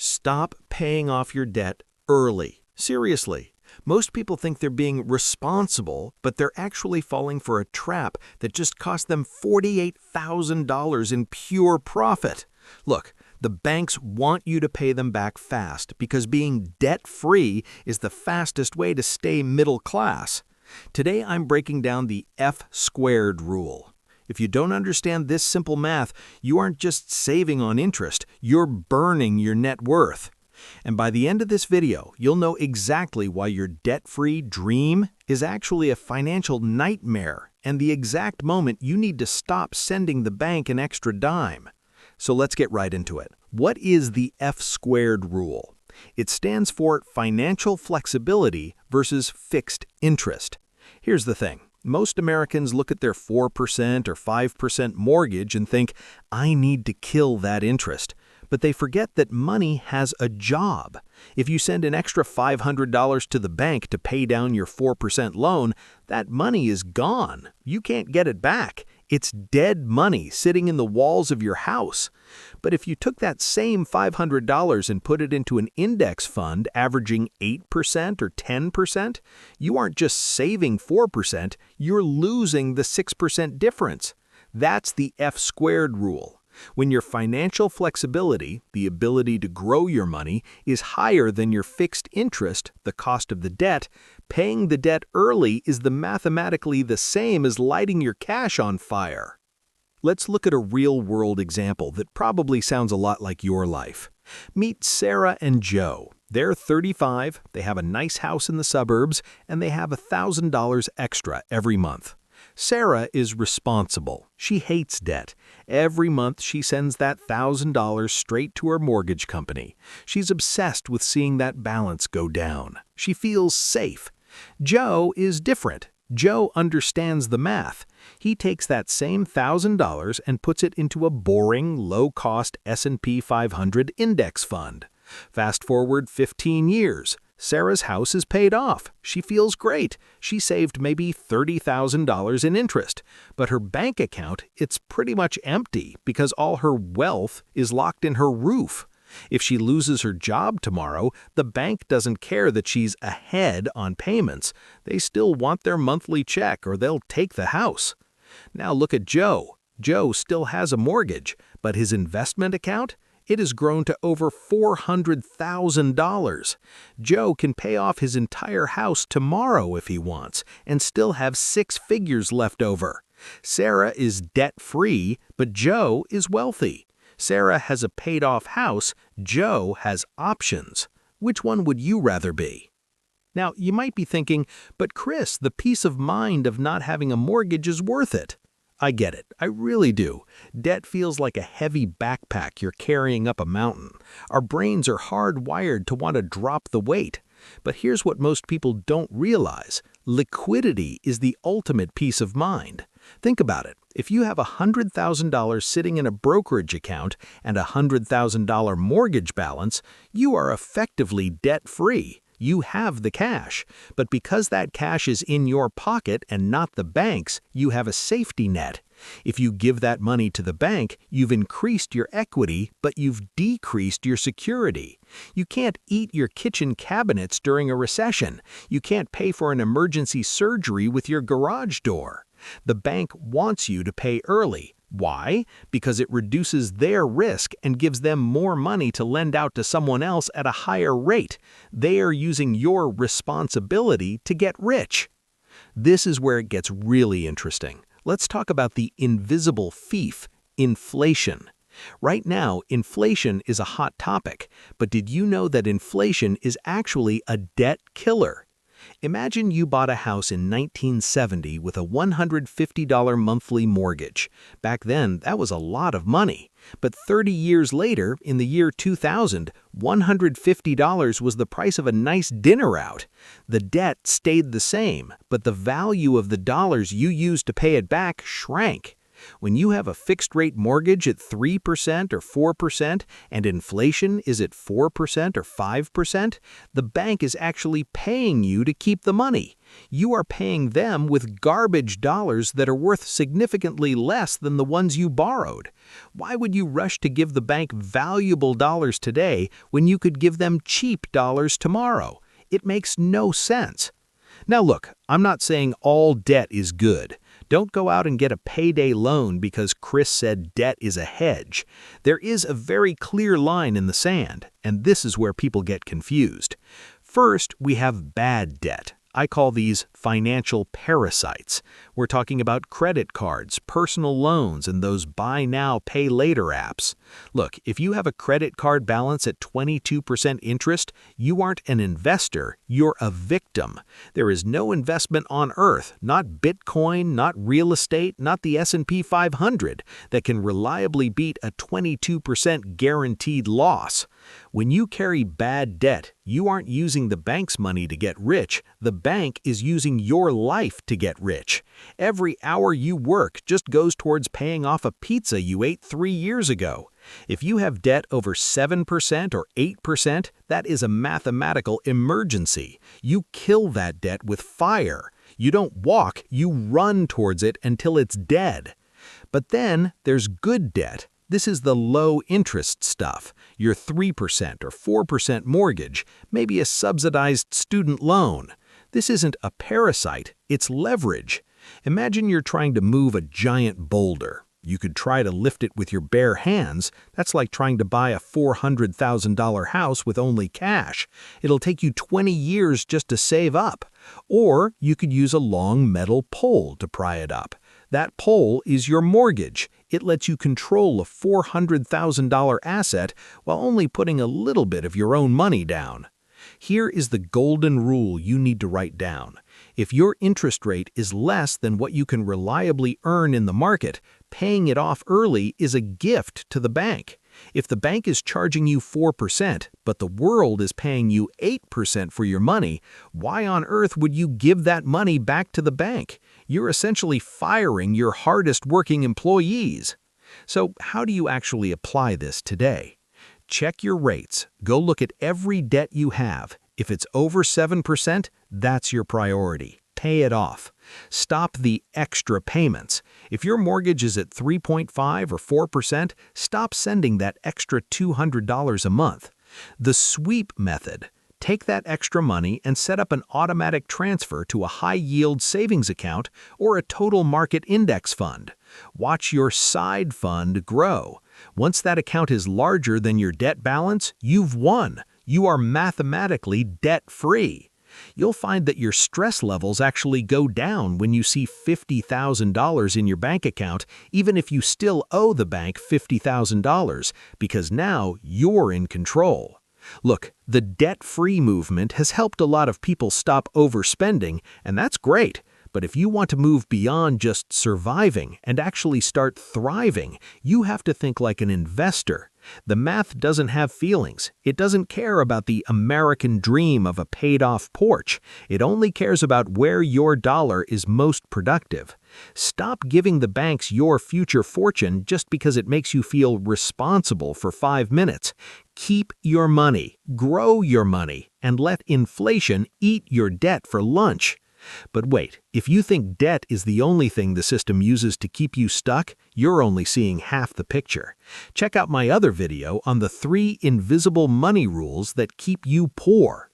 Stop paying off your debt early. Seriously. Most people think they're being responsible, but they're actually falling for a trap that just cost them $48,000 in pure profit. Look, the banks want you to pay them back fast because being debt-free is the fastest way to stay middle class. Today I'm breaking down the F-squared rule. If you don't understand this simple math, you aren't just saving on interest, you're burning your net worth. And by the end of this video, you'll know exactly why your debt-free dream is actually a financial nightmare and the exact moment you need to stop sending the bank an extra dime. So let's get right into it. What is the F-squared rule? It stands for financial flexibility versus fixed interest. Here's the thing. Most Americans look at their 4% or 5% mortgage and think, I need to kill that interest. But they forget that money has a job. If you send an extra $500 to the bank to pay down your 4% loan, that money is gone. You can't get it back. It's dead money sitting in the walls of your house. But if you took that same $500 and put it into an index fund averaging 8% or 10%, you aren't just saving 4%, you're losing the 6% difference. That's the F-squared rule. When your financial flexibility, the ability to grow your money, is higher than your fixed interest, the cost of the debt, paying the debt early is mathematically the same as lighting your cash on fire. Let's look at a real-world example that probably sounds a lot like your life. Meet Sarah and Joe. They're 35, they have a nice house in the suburbs, and they have $1,000 extra every month. Sarah is responsible. She hates debt. Every month she sends that $1,000 straight to her mortgage company. She's obsessed with seeing that balance go down. She feels safe. Joe is different. Joe understands the math. He takes that same $1,000 and puts it into a boring, low-cost S&P 500 index fund. Fast forward 15 years. Sarah's house is paid off. She feels great. She saved maybe $30,000 in interest. But her bank account, it's pretty much empty because all her wealth is locked in her roof. If she loses her job tomorrow, the bank doesn't care that she's ahead on payments. They still want their monthly check or they'll take the house. Now look at Joe. Joe still has a mortgage, but his investment account? It has grown to over $400,000. Joe can pay off his entire house tomorrow if he wants and still have 6 figures left over. Sarah is debt-free, but Joe is wealthy. Sarah has a paid-off house. Joe has options. Which one would you rather be? Now, you might be thinking, but Chris, the peace of mind of not having a mortgage is worth it. I get it. I really do. Debt feels like a heavy backpack you're carrying up a mountain. Our brains are hardwired to want to drop the weight. But here's what most people don't realize. Liquidity is the ultimate peace of mind. Think about it. If you have $100,000 sitting in a brokerage account and a $100,000 mortgage balance, you are effectively debt-free. You have the cash, but because that cash is in your pocket and not the bank's, you have a safety net. If you give that money to the bank, you've increased your equity, but you've decreased your security. You can't eat your kitchen cabinets during a recession. You can't pay for an emergency surgery with your garage door. The bank wants you to pay early. Why? Because it reduces their risk and gives them more money to lend out to someone else at a higher rate. They are using your responsibility to get rich. This is where it gets really interesting. Let's talk about the invisible thief, inflation. Right now, inflation is a hot topic, but did you know that inflation is actually a debt killer? Imagine you bought a house in 1970 with a $150 monthly mortgage. Back then, that was a lot of money. But 30 years later, in the year 2000, $150 was the price of a nice dinner out. The debt stayed the same, but the value of the dollars you used to pay it back shrank. When you have a fixed-rate mortgage at 3% or 4% and inflation is at 4% or 5%, the bank is actually paying you to keep the money. You are paying them with garbage dollars that are worth significantly less than the ones you borrowed. Why would you rush to give the bank valuable dollars today when you could give them cheap dollars tomorrow? It makes no sense. Now look, I'm not saying all debt is good. Don't go out and get a payday loan because Chris said debt is a hedge. There is a very clear line in the sand, and this is where people get confused. First, we have bad debt. I call these financial parasites. We're talking about credit cards, personal loans, and those buy now, pay later apps. Look, if you have a credit card balance at 22% interest, you aren't an investor, you're a victim. There is no investment on earth, not Bitcoin, not real estate, not the S&P 500, that can reliably beat a 22% guaranteed loss. When you carry bad debt, you aren't using the bank's money to get rich. The bank is using your life to get rich. Every hour you work just goes towards paying off a pizza you ate 3 years ago. If you have debt over 7% or 8%, that is a mathematical emergency. You kill that debt with fire. You don't walk, you run towards it until it's dead. But then there's good debt. This is the low-interest stuff, your 3% or 4% mortgage, maybe a subsidized student loan. This isn't a parasite, it's leverage. Imagine you're trying to move a giant boulder. You could try to lift it with your bare hands. That's like trying to buy a $400,000 house with only cash. It'll take you 20 years just to save up. Or you could use a long metal pole to pry it up. That pole is your mortgage. It lets you control a $400,000 asset while only putting a little bit of your own money down. Here is the golden rule you need to write down. If your interest rate is less than what you can reliably earn in the market, paying it off early is a gift to the bank. If the bank is charging you 4%, but the world is paying you 8% for your money, why on earth would you give that money back to the bank? You're essentially firing your hardest working employees. So how do you actually apply this today? Check your rates. Go look at every debt you have. If it's over 7%, that's your priority. Pay it off. Stop the extra payments. If your mortgage is at 3.5 or 4%, stop sending that extra $200 a month. The sweep method. Take that extra money and set up an automatic transfer to a high-yield savings account or a total market index fund. Watch your side fund grow. Once that account is larger than your debt balance, you've won. You are mathematically debt-free. You'll find that your stress levels actually go down when you see $50,000 in your bank account, even if you still owe the bank $50,000, because now you're in control. Look, the debt-free movement has helped a lot of people stop overspending, and that's great. But if you want to move beyond just surviving and actually start thriving, you have to think like an investor. The math doesn't have feelings. It doesn't care about the American dream of a paid-off porch. It only cares about where your dollar is most productive. Stop giving the banks your future fortune just because it makes you feel responsible for 5 minutes. Keep your money, grow your money, and let inflation eat your debt for lunch. But wait, if you think debt is the only thing the system uses to keep you stuck, you're only seeing half the picture. Check out my other video on the 3 invisible money rules that keep you poor.